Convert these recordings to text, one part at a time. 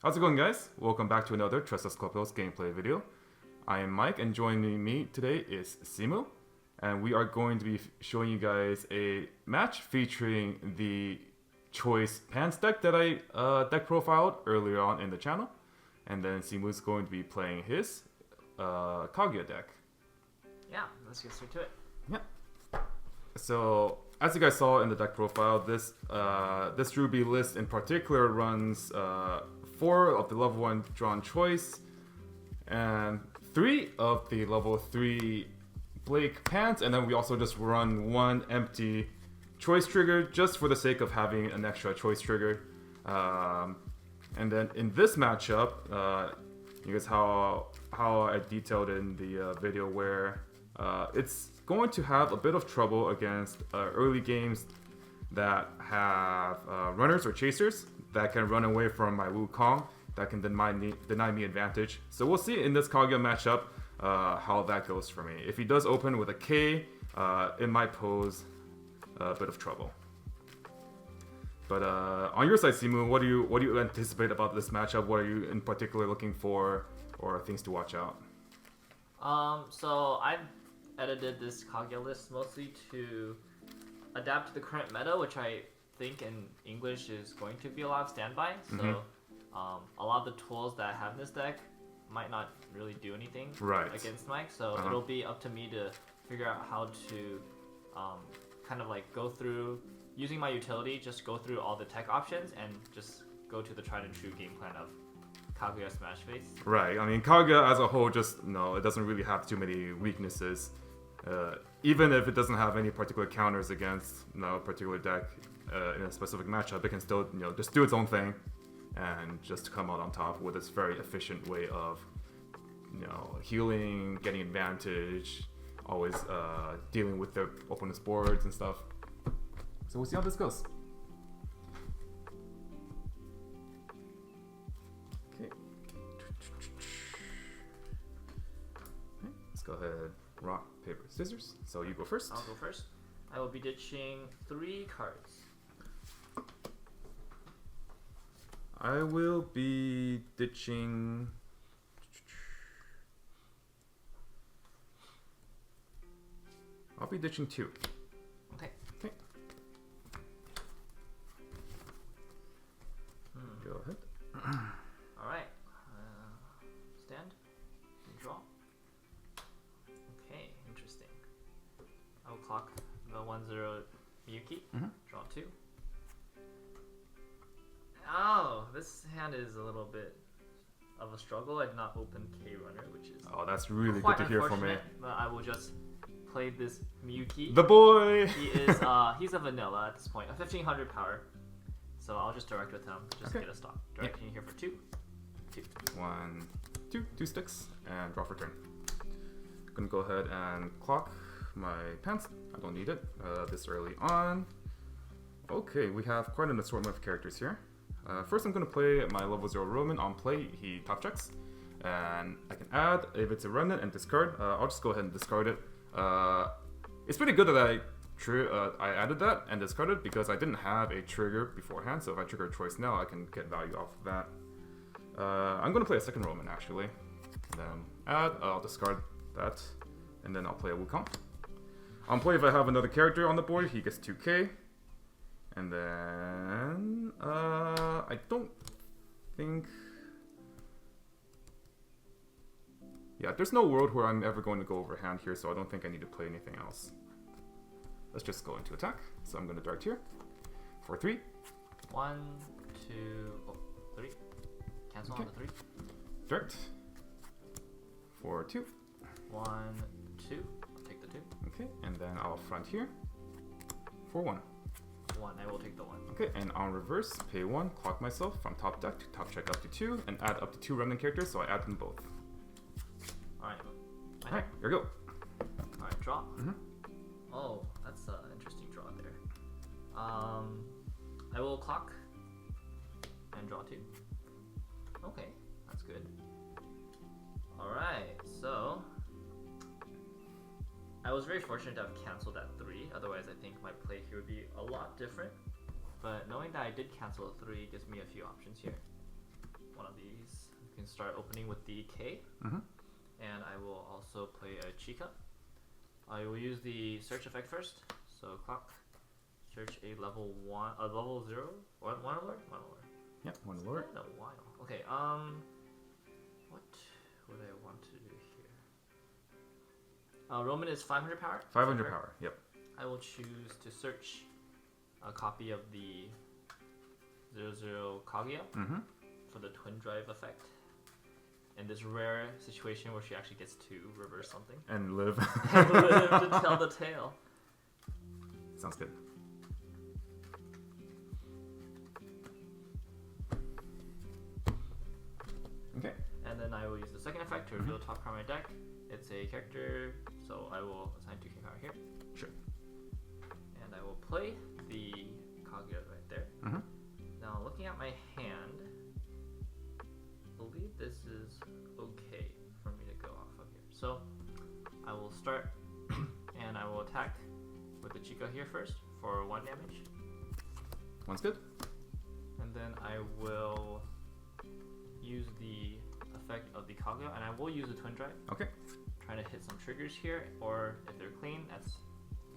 How's it going, guys? Welcome back to another Tressa's Collectibles gameplay video. I am Mike, and joining me today is Simu, and we are going to be showing you guys a match featuring the Choice Pants deck that I deck profiled earlier on in the channel, and then Simu is going to be playing his Kaguya deck. Yeah, let's get straight to it. Yeah. So, as you guys saw in the deck profile, this RWBY list in particular runs 4 of the level 1 drawn choice and 3 of the level 3 Blake pants, and then we also just run 1 empty choice trigger just for the sake of having an extra choice trigger. And then in this matchup, you guys how I detailed in the video where it's going to have a bit of trouble against early games that have runners or chasers that can run away from my Wukong, that can deny me advantage. So we'll see in this Kaguya matchup how that goes for me. If he does open with a K, it might pose a bit of trouble. But on your side, Simu, what do you anticipate about this matchup? What are you in particular looking for, or things to watch out? So I've edited this Kaguya list mostly to adapt to the current meta, which I think in English is going to be a lot of standby. So a lot of the tools that I have in this deck might not really do anything against Mike. So it'll be up to me to figure out how to kind of like go through, using my utility, just go through all the tech options and just go to the tried and true game plan of Kaguya Smash Face. Right. I mean, Kaguya as a whole, it doesn't really have too many weaknesses. Even if it doesn't have any particular counters against a particular deck in a specific matchup, it can still just do its own thing and just come out on top with its very efficient way of healing, getting advantage, always dealing with their opponent's boards and stuff. So we'll see how this goes. Okay. Let's go ahead. Rock, paper, scissors. So you go first. I'll go first. I will be ditching 3 cards. I will be ditching... I'll be ditching 2. Okay. Okay. Go ahead. Alright. Stand. Draw. Okay, interesting. I will clock the 1-0 Miyuki. Draw 2. Oh, this hand is a little bit of a struggle. I did not open K Runner, which is that's really good to hear from me. But I will just play this Miyuki. The boy! He is he's a vanilla at this point, a 1500 power. So I'll just direct with him, just to get a stop. Directing here for 2. 2. 1, 2. 2 sticks, and draw for turn. Gonna go ahead and clock my pants. I don't need it this early on. Okay, we have quite an assortment of characters here. First, I'm going to play my level 0 Roman on play. He top checks, and I can add if it's a remnant and discard. I'll just go ahead and discard it. It's pretty good that I added that and discarded because I didn't have a trigger beforehand. So if I trigger a choice now, I can get value off of that. I'm going to play a second Roman actually. Then add. I'll discard that, and then I'll play a Wukong. On play, if I have another character on the board, he gets 2k. And then, I don't think... Yeah, there's no world where I'm ever going to go overhand here, so I don't think I need to play anything else. Let's just go into attack. So I'm going to direct here for 3. 1, 2, 3. Cancel on the 3. Direct for 2. 1, 2. I'll take the 2. Okay, and then I'll front here for 1. 1. I will take the 1. Okay, and on reverse, pay 1, clock myself from top deck to top check up to 2, and add up to 2 remnant characters, so I add them both. Alright, here we go. Alright, draw. Oh, that's an interesting draw there. I will clock and draw 2. Okay, that's good. Alright, so I was very fortunate to have canceled at 3, otherwise I think my play here would be a lot different. But knowing that I did cancel a 3 gives me a few options here. one of these. You can start opening with the K. And I will also play a Chica. I will use the search effect first. So clock, search a level 1, a level 0, one alert? One alert. Yeah, one alert. It's been a while. Okay, what would I want to do here? Roman is 500 power? 500 power, yep. I will choose to search a copy of the 00 Kaguya for the twin drive effect. In this rare situation where she actually gets to reverse something. And live. And live to tell the tale. Sounds good. Okay. And then I will use the second effect to reveal top card of my deck. It's a character, so I will assign 2k power here. Sure. And I will play the Kaguya right there. Now, looking at my hand, I believe this is okay for me to go off of here. So, I will start and I will attack with the Chica here first for 1 damage. One's good. And then I will use the effect of the Kaguya, and I will use a twin drive. Okay. Trying to hit some triggers here, or if they're clean, that's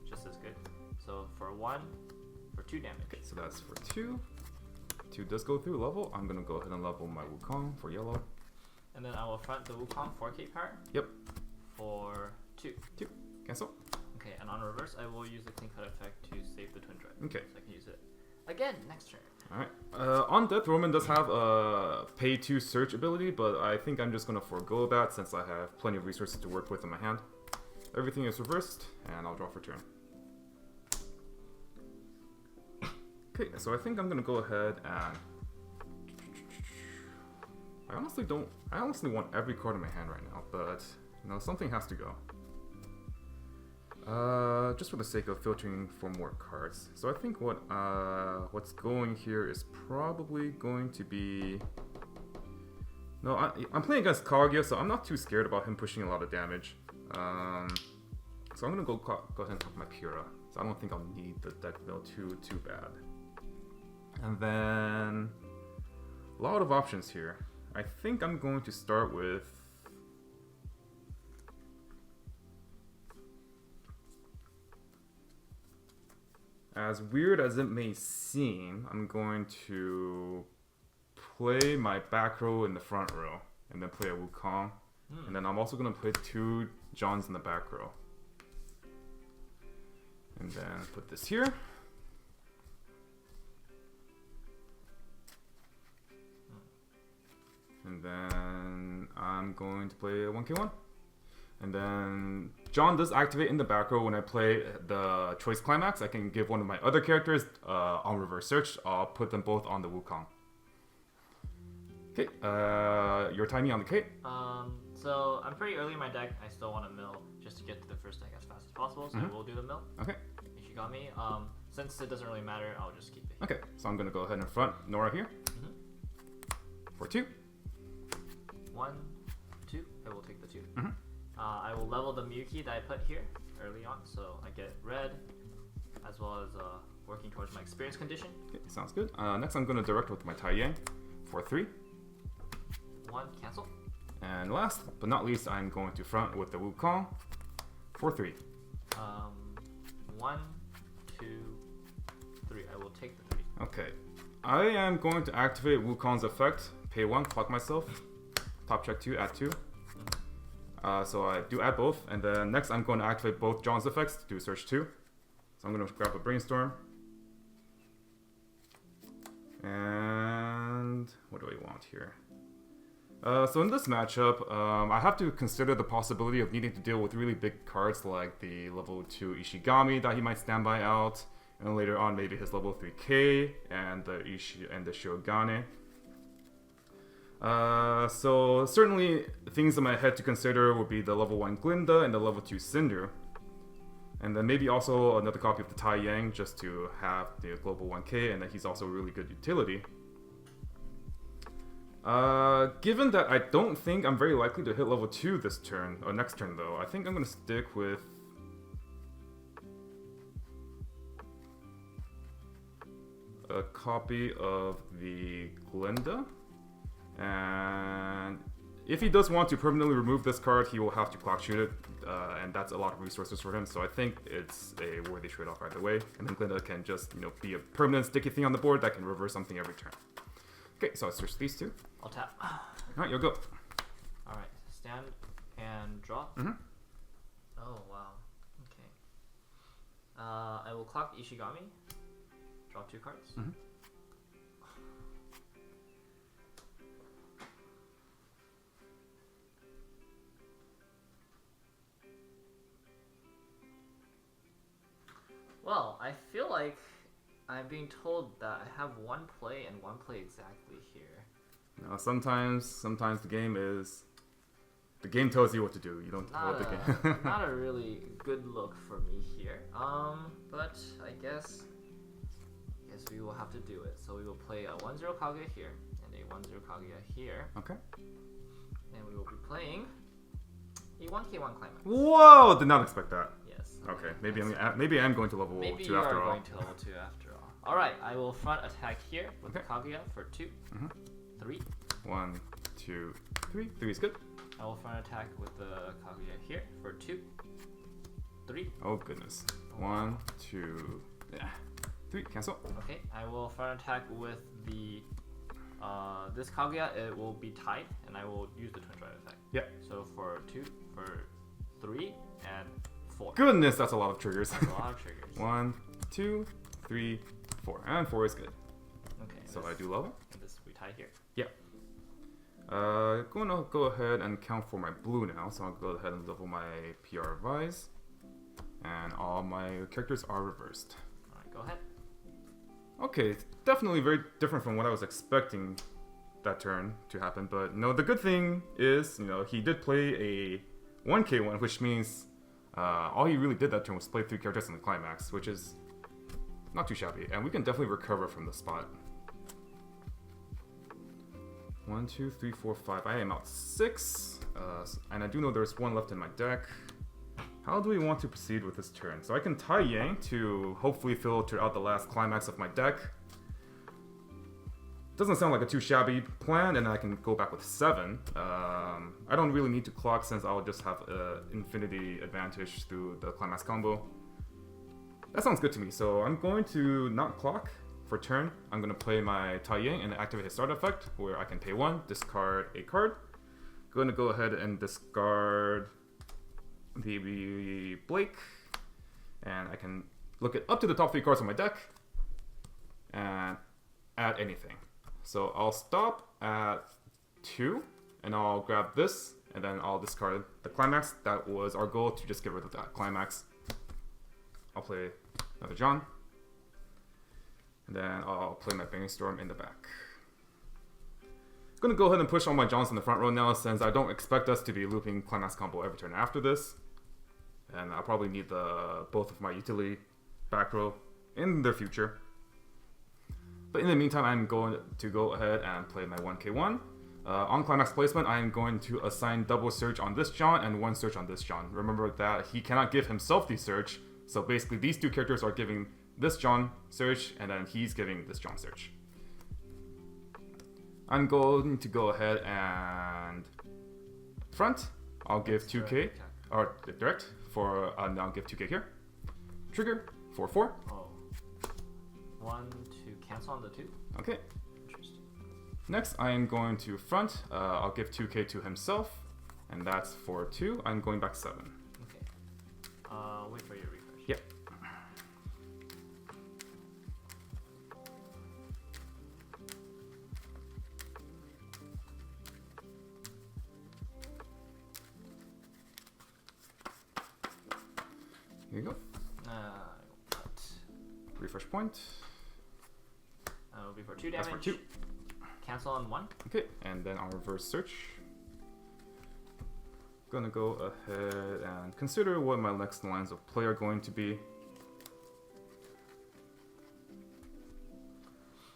just as good. So for 1, for 2 damage. Okay, so that's for 2. 2 does go through level. I'm gonna go ahead and level my Wukong for yellow. And then I will front the Wukong 4k power. Yep. For 2. 2. Cancel. Okay, and on reverse, I will use the clean cut effect to save the twin drive. Okay. So I can use it again next turn. Alright. On death, Roman does have a pay to search ability, but I think I'm just gonna forego that since I have plenty of resources to work with in my hand. Everything is reversed, and I'll draw for turn. Okay, so I think I'm gonna go ahead and I honestly want every card in my hand right now, but you know, something has to go. Just for the sake of filtering for more cards. So I think what's going here is probably going to be... No, I'm playing against Kaguya, so I'm not too scared about him pushing a lot of damage. So I'm gonna go ahead and talk my Pura. So I don't think I'll need the deck build too bad. And then a lot of options here. I think I'm going to start with as weird as it may seem, I'm going to play my back row in the front row and then play a Wukong. And then I'm also going to put 2 Johns in the back row. And then put this here. And then I'm going to play a 1k1. And then John does activate in the back row when I play the choice Climax. I can give one of my other characters on reverse search. I'll put them both on the Wukong. Okay, your timing on the K. So I'm pretty early in my deck. I still want to mill just to get to the first deck as fast as possible. So I will do the mill. Okay. If you got me, since it doesn't really matter, I'll just keep it. Okay, so I'm gonna go ahead and front Nora here for 2. 1, 2. I will take the 2. I will level the Miyuki that I put here early on, so I get red, as well as working towards my experience condition. Okay, sounds good. Next, I'm gonna direct with my Tai Yang for 3. 1, cancel. And last but not least, I'm going to front with the Wukong for 3. 1, 2, 3. I will take the 3. Okay. I am going to activate Wukong's effect. Pay 1, clock myself. Top check 2, add 2. So I do add both. And then next I'm going to activate both John's effects to do search 2. So I'm going to grab a Brainstorm. And what do I want here? So in this matchup, I have to consider the possibility of needing to deal with really big cards like the level 2 Ishigami that he might stand by out, and later on maybe his level 3K and the Shiogane. So certainly things in my head to consider would be the level 1 Glinda and the level 2 Cinder. And then maybe also another copy of the Tai Yang just to have the global 1K, and that he's also a really good utility. Given that I don't think I'm very likely to hit level 2 this turn, or next turn though, I think I'm going to stick with a copy of the Glinda. And if he does want to permanently remove this card, he will have to clock shoot it, and that's a lot of resources for him. So I think it's a worthy trade-off either way. And then Glinda can just, be a permanent sticky thing on the board that can reverse something every turn. Okay, so I'll search these two. I'll tap. Alright, you'll go. Alright, stand and draw. Mm-hmm. Oh, wow. Okay. I will clock Ishigami. Draw 2 cards. Mm-hmm. Well, I feel like I'm being told that I have 1 play and 1 play exactly here. Now, sometimes the game tells you what to do. You don't tell the game. Not a really good look for me here. But I guess we will have to do it. So we will play a 1-0 Kaguya here and a 1-0 Kaguya here. Okay. And we will be playing a 1K1 Climax. Whoa! Did not expect that. Yes. Okay, maybe I'm going to level 2 after all. Maybe you are going to level 2 after all. Alright, I will front attack here with the Kaguya for 2. Mm-hmm. 3. 1, 2, 3. 3 is good. I will front attack with the Kaguya here for 2. 3. Oh goodness. 1, 2, 3. Cancel. Okay, I will front attack with the this Kaguya. It will be tied, and I will use the twin drive effect. Yeah. So for 2, for 3, and 4. Goodness, that's a lot of triggers. That's a lot of triggers. 1, 2, 3, 4, and 4 is good. Okay. So I do level. This we tie here. Yeah. Going to go ahead and count for my blue now. So I'll go ahead and level my PR Weiss, and all my characters are reversed. All right, go ahead. Okay, it's definitely very different from what I was expecting that turn to happen. But no, the good thing is, he did play a 1K1, which means all he really did that turn was play 3 characters in the Climax, which is not too shabby. And we can definitely recover from the spot. 1, 2, 3, 4, 5. I am out 6. And I do know there's 1 left in my deck. How do we want to proceed with this turn? So I can tie Yang to hopefully filter out the last Climax of my deck. Doesn't sound like a too shabby plan, and I can go back with 7. I don't really need to clock since I'll just have infinity advantage through the Climax combo. That sounds good to me, so I'm going to not clock for turn. I'm going to play my Tai Yang and activate his start effect, where I can pay 1, discard a card. Going to go ahead and discard the Blake, and I can look at up to the top 3 cards on my deck and add anything. So I'll stop at 2, and I'll grab this, and then I'll discard the Climax. That was our goal, to just get rid of that Climax. I'll play another John, and then I'll play my Banging Storm in the back. I'm gonna go ahead and push all my Johns in the front row now, since I don't expect us to be looping Climax combo every turn after this. And I'll probably need both of my utility back row in the future. But in the meantime, I'm going to go ahead and play my 1K1. On Climax placement, I'm going to assign double search on this John and 1 search on this John. Remember that he cannot give himself the search, so basically these 2 characters are giving this John search, and then he's giving this John search. I'm going to go ahead and front. I'll give 2K, or direct, and I'll give 2K here. Trigger, 4/4. Oh. 1 to cancel on the 2. Okay. Interesting. Next, I am going to front. I'll give 2K to himself, and that's for 2. I'm going back 7. Okay. Wait for your refresh. Yep. Here you go. Cut. Refresh point. Will be for 2 damage. That's for 2. Cancel on 1. Okay, and then I'll reverse search. Gonna go ahead and consider what my next lines of play are going to be.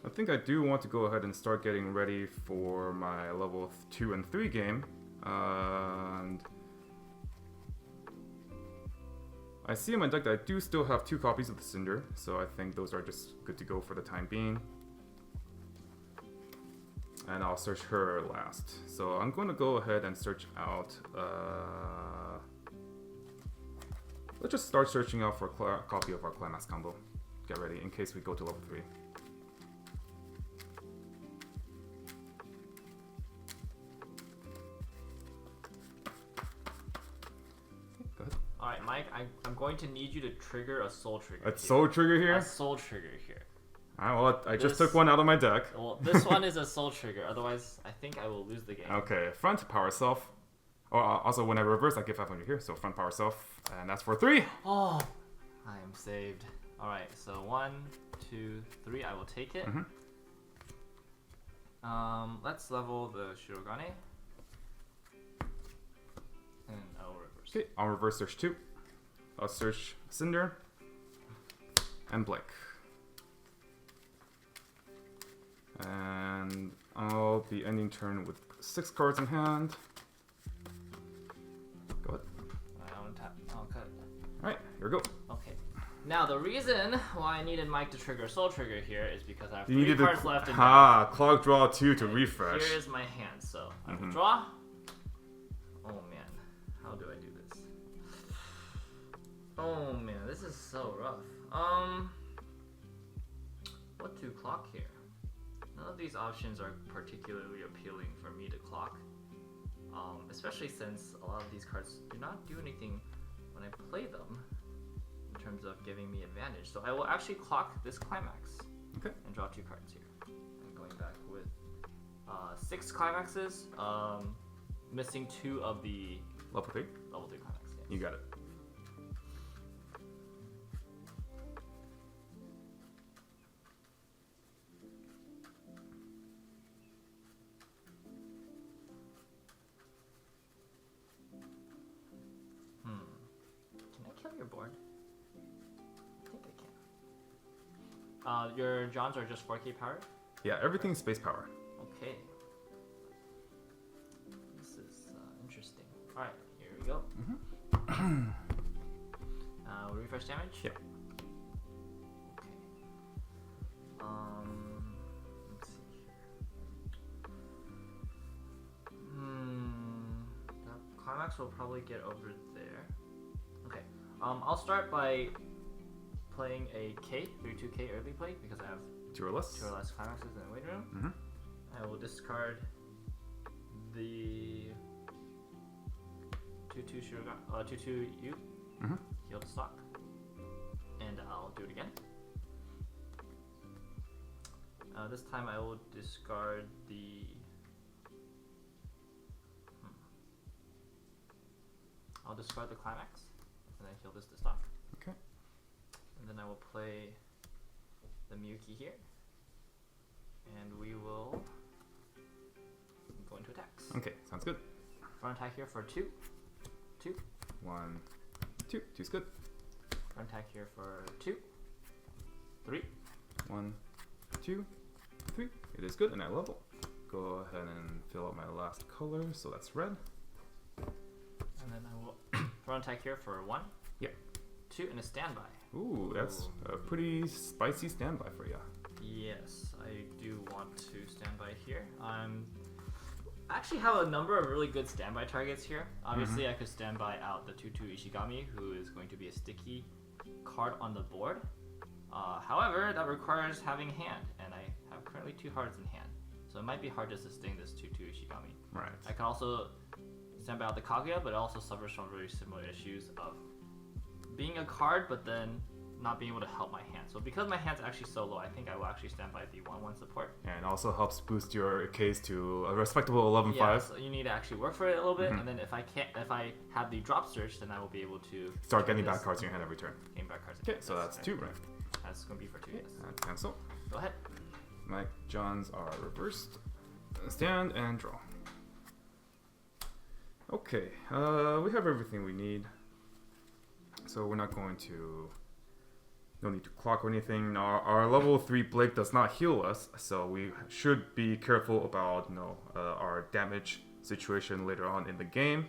I think I do want to go ahead and start getting ready for my level 2 and 3 game. And I see in my deck that I do still have 2 copies of the Cinder, so I think those are just good to go for the time being. and I'll search her last. So I'm going to go ahead and search out. Let's just start searching out for a copy of our Climax combo. Get ready in case we go to level 3. Go ahead. Alright, Mike, I'm going to need you to trigger a soul trigger. A soul trigger here? A soul trigger here. Alright, well, I just took one out of my deck. Well, this one is a soul trigger, otherwise I think I will lose the game. Okay, front power self. Oh, also when I reverse, I get 500 here, so front power self, and that's for 3. Oh, I am saved. Alright, so 1, 2, 3, I will take it. Let's level the Shirogane. And I'll reverse. Okay, I'll reverse search 2. I'll search Cinder and Blake. And I'll be ending turn with 6 cards in hand. Go ahead. I'll untap. I'll cut. Alright, here we go. Okay. Now the reason why I needed Mike to trigger Soul Trigger here is because I have You 3 needed cards left in clock draw 2 to refresh. Here is my hand, so I will draw. Oh man, how do I do this? Oh man, this is so rough. What to clock here? None of these options are particularly appealing for me to clock. Especially since a lot of these cards do not do anything when I play them in terms of giving me advantage. So I will actually clock this Climax and draw 2 cards here. I'm going back with 6 Climaxes, missing 2 of the Level 3? level 3 Climax. Yes. You got it. Can I kill your board? I think I can. Your Johns are just 4K powered? Yeah, everything's space power. Okay. This is interesting. Alright, here we go. Refresh damage? Yep. Okay. Let's see here. The Climax will probably get over there. Okay. I'll start by playing a K, 3-2K early play because I have 2 or less. 2 or less Climaxes in the waiting room. I will discard the 2-2 Shirogane, 2-2 U, heal the stock, and I'll do it again. This time I will discard the I'll discard the Climax and then heal this to stock. Okay. And then I will play the Miyuki here. And we will go into attacks. Okay, sounds good. Front attack here for 2. 2. 1, 2. 2's good. Front attack here for 2. 3. 1, 2, 3. It is good, and I level. Go ahead and fill out my last color, so that's red. And then I will front attack here for 1. Yep. 2 and a standby. Ooh, that's a pretty spicy standby for you. Yes, I do want to stand by here. I actually have a number of really good standby targets here. Obviously, I could stand by out the 2-2 Ishigami, who is going to be a sticky card on the board. However, that requires having hand, and I have currently 2 cards in hand. So it might be hard to sustain this 2-2 Ishigami. Right. I can also stand by out the Kaguya, but it also suffers from very similar issues of being a card, but then not being able to help my hand. So because my hand's actually so low, I think I will actually stand by the 1-1 support. And also helps boost your case to a respectable 11-5. Yeah, so you need to actually work for it a little bit, and then if I have the drop search, then I will be able to start getting back cards in your hand every turn. Gain back cards. Okay, so that's 2, right? That's gonna be for 2. Yes. And cancel. Go ahead. My Johns are reversed. Stand and draw. Okay, we have everything we need. So we're not going to... No need to clock or anything. Our level 3 Blake does not heal us, so we should be careful about our damage situation later on in the game.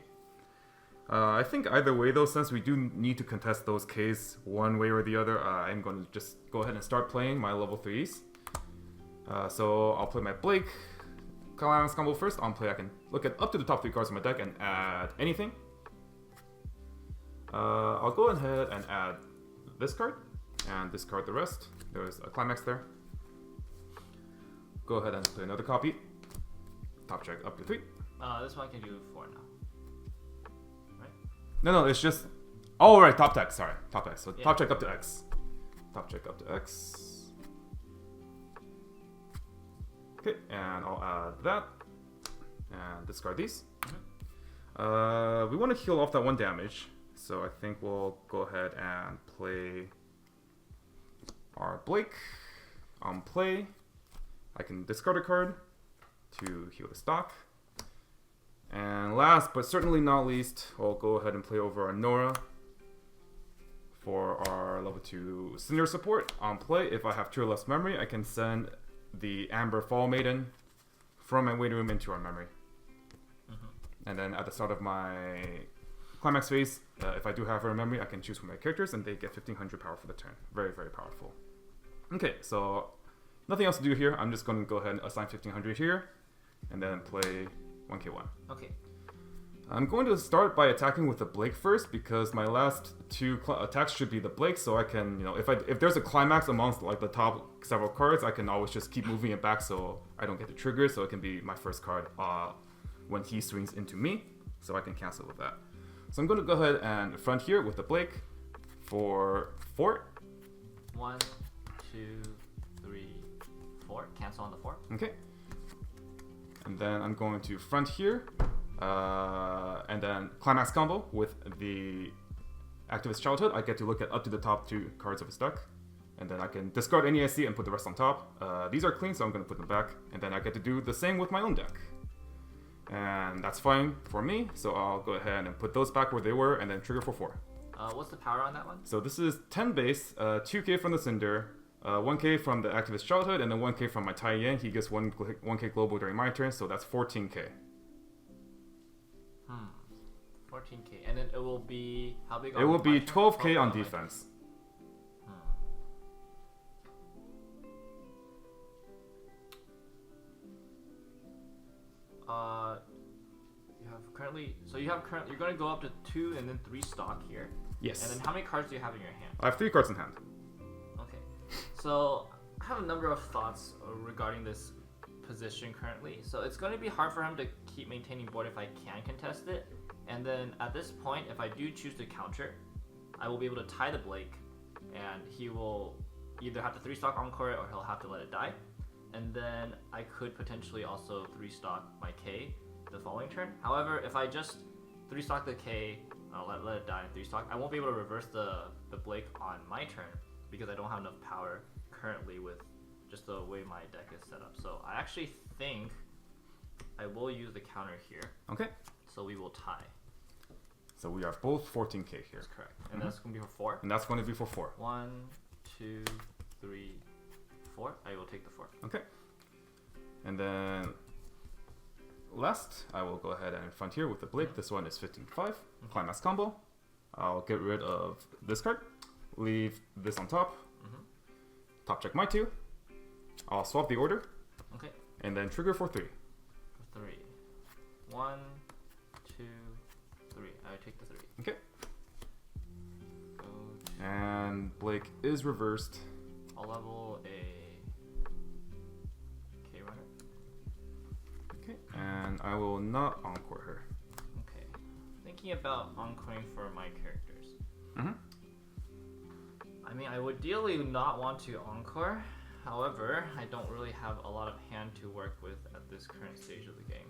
I think either way though, since we do need to contest those Ks one way or the other, I'm going to just go ahead and start playing my level 3s. So I'll play my Blake, Climax combo first. On play, I can look at up to the top 3 cards of my deck and add anything. I'll go ahead and add this card and discard the rest. There's a Climax there. Go ahead and play another copy. Top check up to 3. This one can do 4 now. Right? No, it's just... Oh, right, top deck, sorry. Top deck. So Yeah. top check up to X. Top check up to X. Okay, and I'll add that. And discard these. We want to heal off that 1 damage. So I think we'll go ahead and play our Blake. On play, I can discard a card to heal the stock. And last but certainly not least, I'll go ahead and play over our Nora for our level 2 Cinder support. On play, if I have 2 or less memory, I can send the Amber Fall Maiden from my waiting room into our memory. And then at the start of my Climax phase, if I do have her in memory, I can choose from my characters and they get 1500 power for the turn. Very, very powerful. Okay, so nothing else to do here. I'm just going to go ahead and assign 1500 here and then play 1k1. Okay. I'm going to start by attacking with the Blake first because my last 2 attacks should be the Blake, so I can, if there's a Climax amongst like the top several cards, I can always just keep moving it back so I don't get the trigger, so it can be my first card when he swings into me, so I can cancel with that. So I'm going to go ahead and front here with the Blake for 4. 1, 2, 3, 4. Cancel on the 4. Okay. And then I'm going to front here. And then Climax combo with the Activist Childhood. I get to look at up to the top 2 cards of his deck. And then I can discard any I see and put the rest on top. These are clean, so I'm going to put them back. And then I get to do the same with my own deck. And that's fine for me, so I'll go ahead and put those back where they were and then trigger for 4. What's the power on that one? So this is 10 base, 2k from the Cinder, 1k from the Activist Childhood, and then 1k from my Tai Yin. He gets 1k global during my turn, so that's 14k. 14k. And then it will be... How big? It will be 12k on defense. You're going to go up to 2 and then 3 stock here. Yes. And then how many cards do you have in your hand? I have 3 cards in hand. Okay. So I have a number of thoughts regarding this position currently. So it's going to be hard for him to keep maintaining board if I can contest it. And then at this point, if I do choose to counter, I will be able to tie the Blake, and he will either have to 3-stock Encore it or he'll have to let it die. And then I could potentially also 3-stock my K the following turn. However, if I just 3-stock the K, let it die and 3-stock, I won't be able to reverse the Blake on my turn because I don't have enough power currently with just the way my deck is set up. So I actually think I will use the counter here. Okay. So we will tie. So we are both 14k here. That's correct. And that's going to be for 4. And that's going to be for 4. 1, 2, 3, 4. I will take the 4. Okay. And then last, I will go ahead and front here with the Blake. This one is 15-5. Climax combo. I'll get rid of this card. Leave this on top. Top check my 2. I'll swap the order. Okay. And then trigger for 3. For 3. 1, 2, 3. I take the 3. Okay. And Blake is reversed. I'll level a K runner. Okay. And I will not encore her. Okay. Thinking about encoring for my characters. I mean, I would ideally not want to encore. However, I don't really have a lot of hand to work with at this current stage of the game.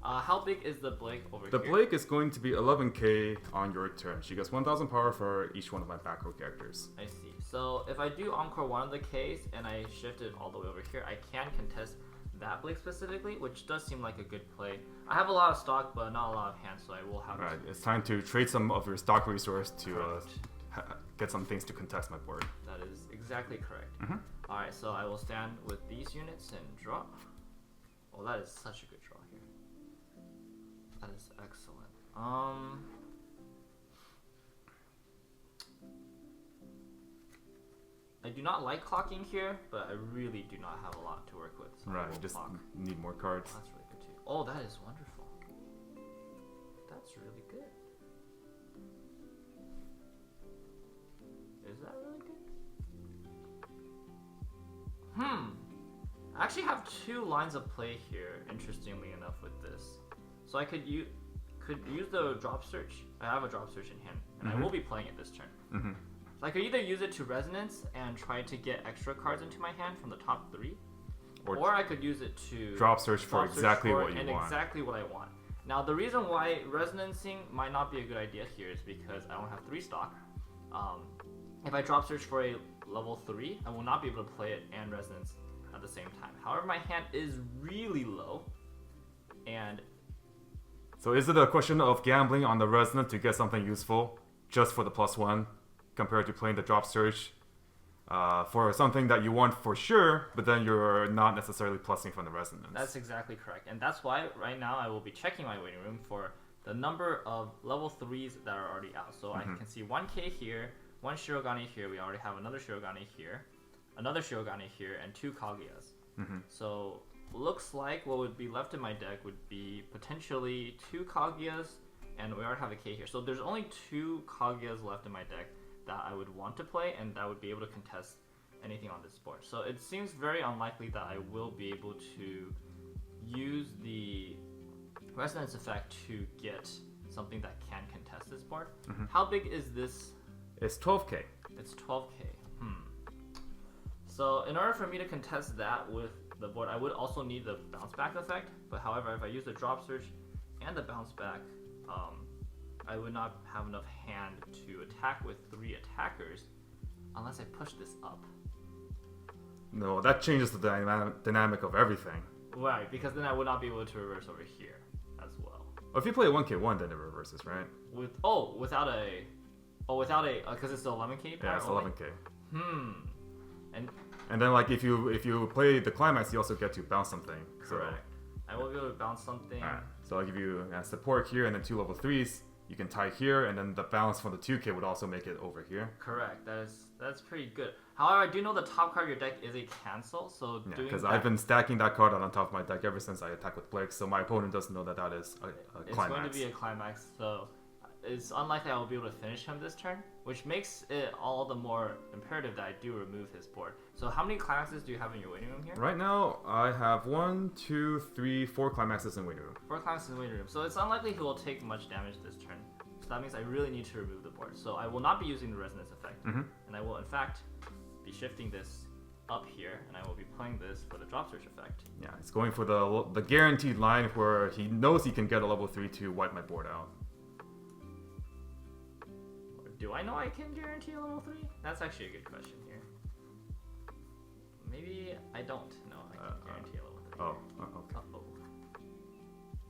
How big is the Blake over here? The Blake is going to be 11k on your turn. She gets 1000 power for each one of my back row characters. I see. So if I do encore one of the Ks and I shift it all the way over here, I can contest that Blake specifically, which does seem like a good play. I have a lot of stock, but not a lot of hand, so I will have Right, it's time to trade some of your stock resource to get some things to contest my board. That is exactly correct. Alright, so I will stand with these units and draw. Oh, that is such a good draw here. That is excellent. I do not like clocking here, but I really do not have a lot to work with. So Right, just need more cards. Oh, that's really good. Oh, that is wonderful. That's really good. Is that really good? I actually have 2 lines of play here, interestingly enough, with this. So I could use the drop search. I have a drop search in hand, and I will be playing it this turn. So I could either use it to resonance and try to get extra cards into my hand from the top 3, or I could use it to drop search for exactly what you want. Exactly what I want. Now the reason why resonancing might not be a good idea here is because I don't have 3 stock. If I drop search for a level 3, I will not be able to play it and resonance at the same time. However, my hand is really low, and so is it a question of gambling on the resonance to get something useful just for the +1 compared to playing the drop search for something that you want for sure, but then you're not necessarily plussing from the resonance? That's exactly correct. And that's why right now I will be checking my waiting room for the number of level 3s that are already out. So I can see 1K here, 1 Shirogane here, we already have another Shirogane here, another Shirogane here, and 2 Kaguyas. So looks like what would be left in my deck would be potentially 2 Kaguyas, and we already have a K here. So there's only 2 Kaguyas left in my deck that I would want to play, and that would be able to contest anything on this board. So it seems very unlikely that I will be able to use the resonance effect to get something that can contest this board. How big is this? It's 12K. It's 12K. So in order for me to contest that with the board, I would also need the bounce back effect. But however, if I use the drop search and the bounce back, I would not have enough hand to attack with 3 attackers unless I push this up. No, that changes the dynamic of everything. Right, because then I would not be able to reverse over here as well. If you play a 1K1, then it reverses, right? Without a because it's the 11K. Yeah, it's 11K. And then like if you play the Climax, you also get to bounce something. Correct. I will be able to bounce something. Alright. So I'll give you support here and then 2 level 3s. You can tie here, and then the bounce from the 2K would also make it over here. Correct. That's pretty good. However, I do know the top card of your deck is a cancel, so yeah, because I've been stacking that card on top of my deck ever since I attacked with Blake, so my opponent doesn't know that is a Climax. It's going to be a Climax, so it's unlikely I will be able to finish him this turn, which makes it all the more imperative that I do remove his board. So how many Climaxes do you have in your waiting room here? Right now, I have 1, 2, 3, 4 Climaxes in waiting room. 4 Climaxes in waiting room. So it's unlikely he will take much damage this turn. So that means I really need to remove the board. So I will not be using the resonance effect. And I will, in fact, be shifting this up here, and I will be playing this for the drop search effect. Yeah, it's going for the guaranteed line where he knows he can get a level 3 to wipe my board out. Do I know I can guarantee a level 3? That's actually a good question here. Maybe I don't know I can guarantee a level 3. Okay.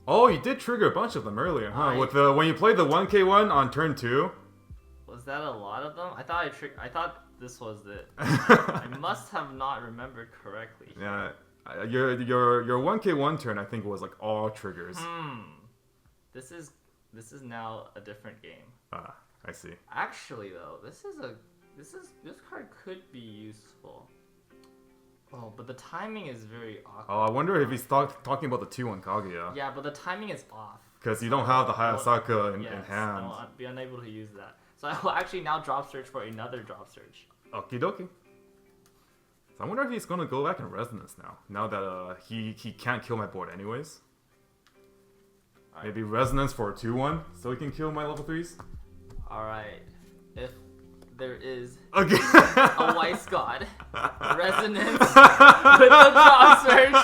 Oh, you did trigger a bunch of them earlier, huh? When you played the 1K one on turn 2. Was that a lot of them? I thought this was it. I must have not remembered correctly. Yeah, your 1K1 turn I think was like all triggers. This is now a different game. I see. Actually, though, this card could be useful. Oh, but the timing is very awkward. Oh, I wonder if he's talking about the 2-1 Kaguya. Yeah, but the timing is off. Because you don't have the Hayasaka in hand. I'll be unable to use that. So I will actually now drop search for another drop search. Okie dokie. So I wonder if he's going to go back in resonance now that he can't kill my board anyways. Right. Maybe resonance for a 2-1 so he can kill my level 3s? Alright. If there is a Weiss God resonance with the drop search.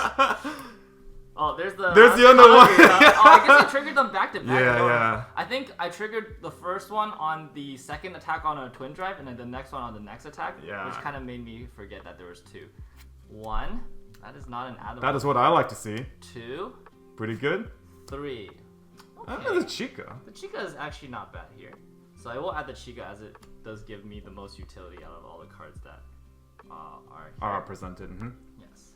Oh, there's the other one. I guess I triggered them back to back. Yeah. I think I triggered the first one on the second attack on a twin drive, and then the next one on the next attack. Yeah. Which kind of made me forget that there was 2. 1. That is not an add-on. That is what I like to see. 2. Pretty good. 3. Okay. I know the Chica. The Chica is actually not bad here. So I will add the Chica as it does give me the most utility out of all the cards that are presented. Yes.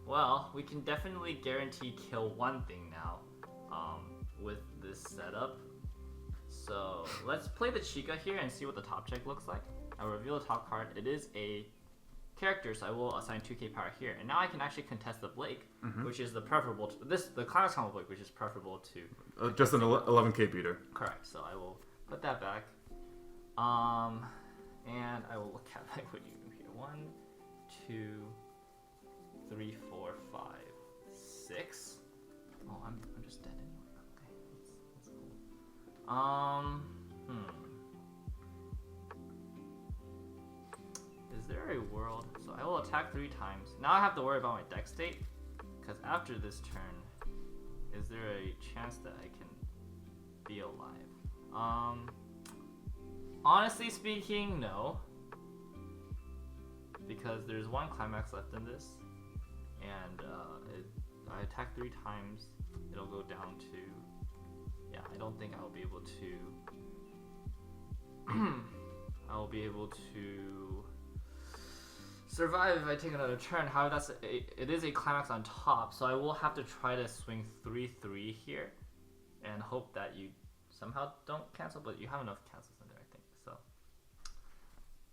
Well, we can definitely guarantee kill one thing now with this setup. So let's play the Chica here and see what the top check looks like. I'll reveal the top card. It is a character, so I will assign 2k power here. And now I can actually contest the Blake, which is the preferable to the Climax combo Blake, which is preferable to just an 11k beater. Correct. So I will put that back. And I will look at like what you do here. 1, 2, 3, 4, 5, 6. Oh, I'm just dead anyway. Okay, that's cool. Is there a world? So I will attack 3 times. Now I have to worry about my deck state, because after this turn, is there a chance that I can be alive? Honestly speaking, no. Because there's 1 Climax left in this, and I attack 3 times, it'll go down to, yeah, I don't think I'll be able to survive if I take another turn. However, it is a Climax on top, so I will have to try to swing 3/3 here, and hope that you somehow don't cancel, but you have enough cancels in there, I think. So,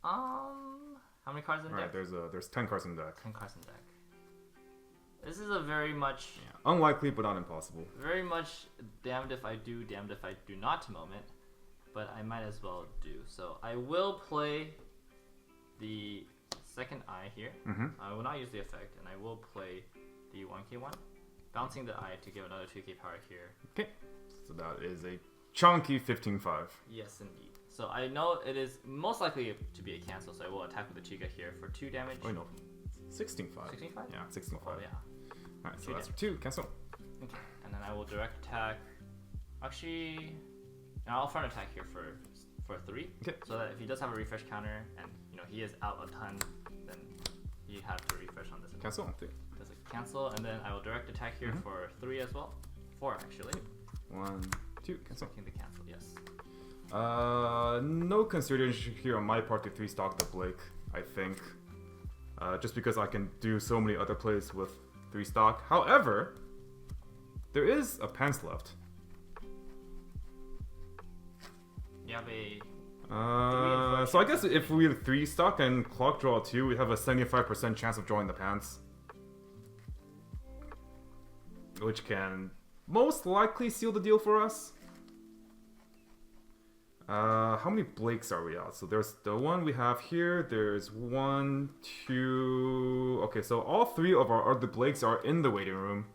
how many cards in the deck? Alright, there's 10 cards in the deck. 10 cards in the deck. This is a very much unlikely, but not impossible. Very much damned if I do, damned if I do not moment, but I might as well do. So I will play the second eye here. I will not use the effect, and I will play the 1k one, bouncing the eye to give another 2k power here. Okay, so that is a chunky 15-5. Yes, indeed. So I know it is most likely to be a cancel, so I will attack with the Chica here for 2 damage. Oh no, 16-5. 16-5? Yeah, 16-5. Oh yeah. Alright, so 2 that's damage. 2, cancel. Okay, and then I will direct attack. Actually, I'll front attack here for 3. Okay. So that if he does have a refresh counter, and he is out a ton, then you have to refresh on this. Cancel. Okay. Does it cancel? And then I will direct attack here for 3 as well. 4 actually. 1, 2, cancel. Taking the cancel, yes. No consideration here on my part to 3-stock the Blake, I think. Just because I can do so many other plays with 3-stock. However, there is a pants left. You have a... so I guess if we 3-stock and clock draw 2, we have a 75% chance of drawing the pants. Which can most likely seal the deal for us. How many Blakes are we out? So there's the one we have here. There's 1, 2... Okay, so all 3 of our other Blakes are in the waiting room.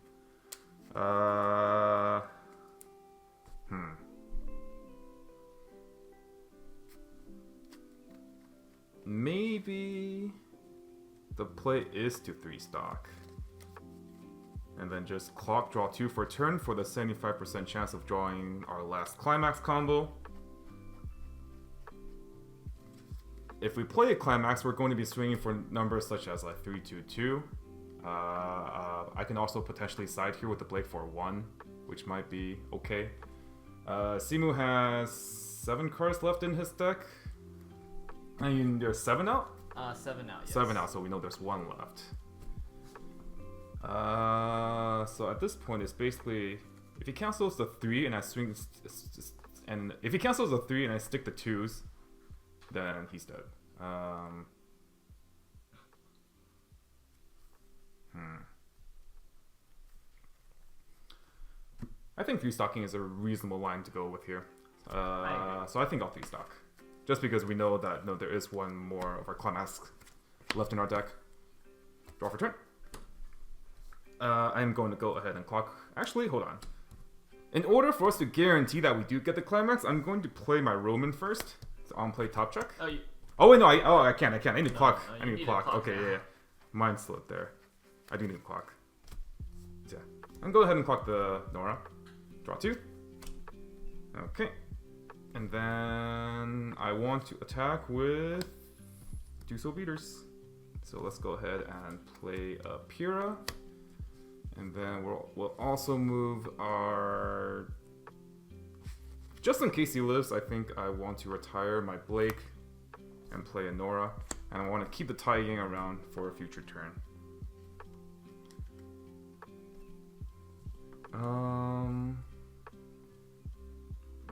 Maybe the play is to 3-stock. And then just clock draw 2 for turn for the 75% chance of drawing our last Climax combo. If we play a Climax, we're going to be swinging for numbers such as like 3-2-2. I can also potentially side here with the Blake for 1, which might be okay. Simu has 7 cards left in his deck. I mean, there's 7 out? 7 out, yes. 7 out, so we know there's 1 left. So at this point, it's basically, if he cancels the 3 and I swing, and if he cancels the 3 and I stick the 2s, then he's dead. I think 3-stocking is a reasonable line to go with here. So I think I'll 3-stock. Just because we know that there is 1 more of our Climax left in our deck. Draw for turn. I'm going to go ahead and clock. Actually, hold on. In order for us to guarantee that we do get the Climax, I'm going to play my Roman first. So on play top check. Oh wait, no, I can't. I need to clock. I need to clock. Okay, yeah. Mine slipped there. I do need to clock. So, yeah. I'm going to go ahead and clock the Nora. Draw 2. Okay. And then I want to attack with Duso Beaters. So let's go ahead and play a Pyrrha. And then we'll also move our... Just in case he lives, I think I want to retire my Blake and play a Nora. And I want to keep the Tai Yang around for a future turn.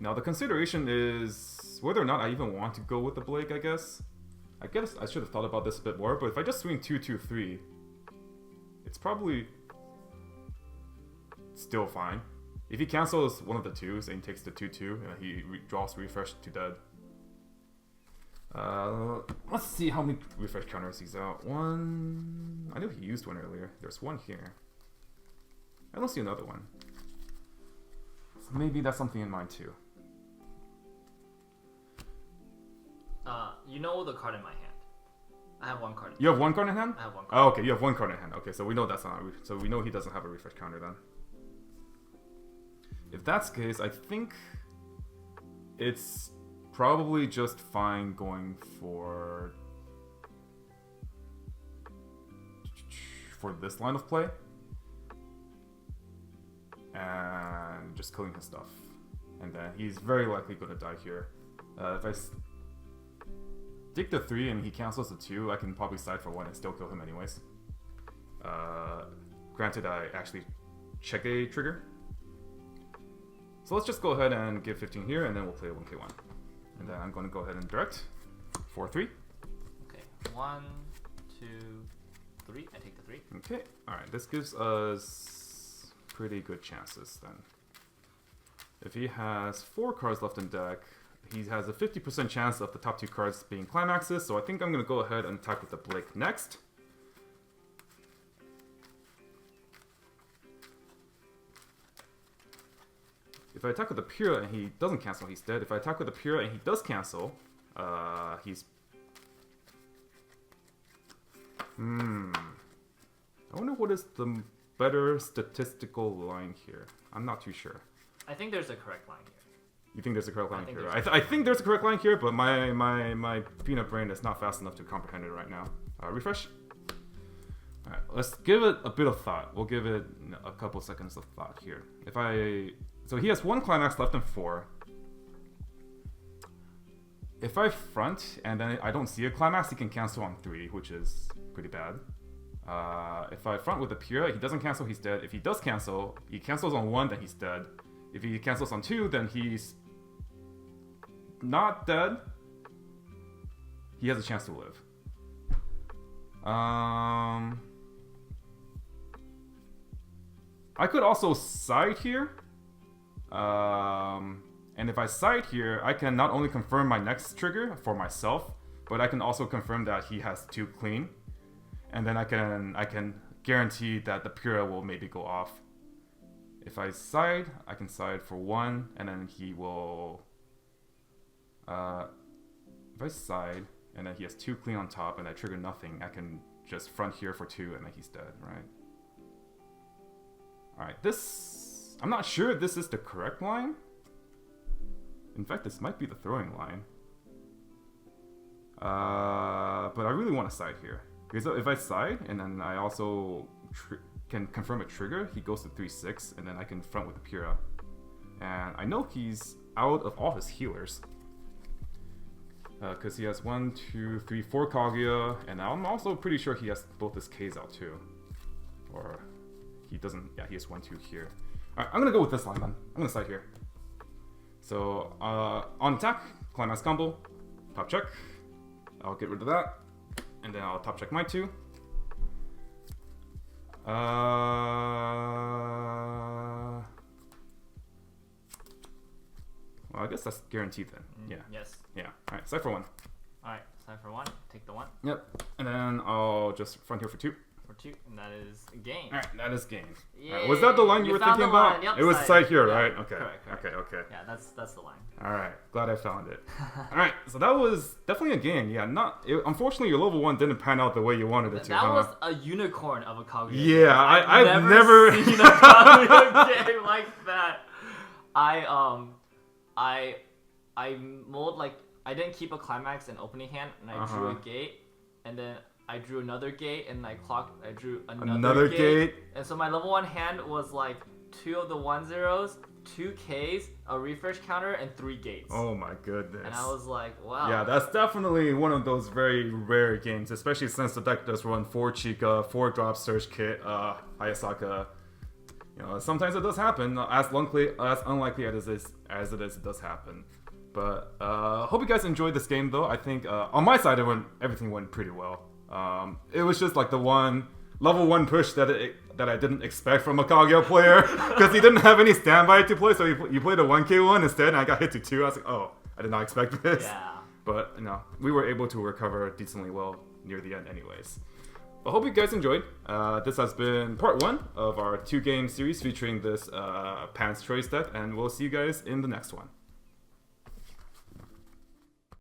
Now the consideration is whether or not I even want to go with the Blake, I guess. I guess I should have thought about this a bit more, but if I just swing 2-2-3, it's probably still fine. If he cancels one of the twos and he takes the 2-2, and he draws refresh to dead. Let's see how many refresh counters he's out. One. I knew he used one earlier. There's one here. I don't see another one. So maybe that's something in mind too. You know the card in my hand. I have one card. You have one card in hand? I have one card. Oh, okay, you have one card in hand. Okay, so we know that's not. So we know he doesn't have a refresh counter then. If that's the case, I think it's probably just fine going for this line of play and just killing his stuff, and then he's very likely going to die here. If I take the 3 and he cancels the 2, I can probably side for 1 and still kill him anyways. Granted, I actually check a trigger. So let's just go ahead and give 15 here, and then we'll play 1k1. And then I'm going to go ahead and direct 4-3. Okay, 1, 2, 3. I take the 3. Okay, alright, this gives us pretty good chances then. If he has 4 cards left in deck, he has a 50% chance of the top 2 cards being Climaxes, so I think I'm going to go ahead and attack with the Blake next. If I attack with the Pyrrha and he doesn't cancel, he's dead. If I attack with the Pyrrha and he does cancel, he's... I wonder what is the better statistical line here. I'm not too sure. I think there's a correct line here. You think there's a correct line here? I think there's a correct line here, but my peanut brain is not fast enough to comprehend it right now. Refresh. Alright, let's give it a bit of thought. We'll give it a couple seconds of thought here. So he has 1 Climax left in 4. If I front and then I don't see a Climax, he can cancel on 3, which is pretty bad. If I front with a Pyrrha, he doesn't cancel, he's dead. If he does cancel, he cancels on 1, then he's dead. If he cancels on 2, then he's not dead. He has a chance to live. I could also side here. And if I side here, I can not only confirm my next trigger for myself, but I can also confirm that he has 2 clean. And then I can guarantee that the Pyrrha will maybe go off. If I side, I can side for 1, and then he will... if I side, and then he has 2 clean on top, and I trigger nothing, I can just front here for 2, and then he's dead, right? Alright, this... I'm not sure if this is the correct line. In fact, this might be the throwing line. But I really want to side here. Because if I side, and then I also can confirm a trigger, he goes to 3-6, and then I can front with the Pyrrha. And I know he's out of all his healers. Because he has 1, 2, 3, 4 Kaguya, and I'm also pretty sure he has both his Ks out too. Or he doesn't, yeah, he has 1, 2 here. Alright, I'm gonna go with this line then. I'm gonna side here. So, on attack, Climax combo, top check. I'll get rid of that. And then I'll top check my 2. Well, I guess that's guaranteed then. Yeah. Yes. Yeah. Alright, side for 1. Alright, side for 1. Take the 1. Yep. And then I'll just front here for 2. For 2, and that is game. Alright, that is game. Yeah. Right, was that the line you were thinking about? Yep, it was side here, yeah, right? Okay. Correct. Okay. Yeah, that's the line. Alright, glad I found it. Alright, so that was definitely a game. Yeah, unfortunately your level 1 didn't pan out the way you wanted it to. That was a unicorn of a Kaguya. Yeah, I've never seen a Kaguya game like that. I mulled, like, I didn't keep a Climax in opening hand, and I drew a gate, and then I drew another gate, and I drew another gate. And so my level 1 hand was like 2 of the 1-0s, 2 Ks, a refresh counter, and 3 gates. Oh my goodness. And I was like, wow. Yeah, that's definitely one of those very rare games, especially since the deck does run 4 Chica, 4 drop Surge Kit, Hayasaka. You know, sometimes it does happen. As unlikely as it is, it does happen. But hope you guys enjoyed this game, though. I think on my side, everything went pretty well. It was just like the one level 1 push that I didn't expect from a Kaguya player because he didn't have any standby to play, so you played a 1k1 instead, and I got hit to 2. I was like, oh, I did not expect this. Yeah. But we were able to recover decently well near the end, anyways. I hope you guys enjoyed. This has been part 1 of our 2-game series featuring this Pants Choice deck, and we'll see you guys in the next one.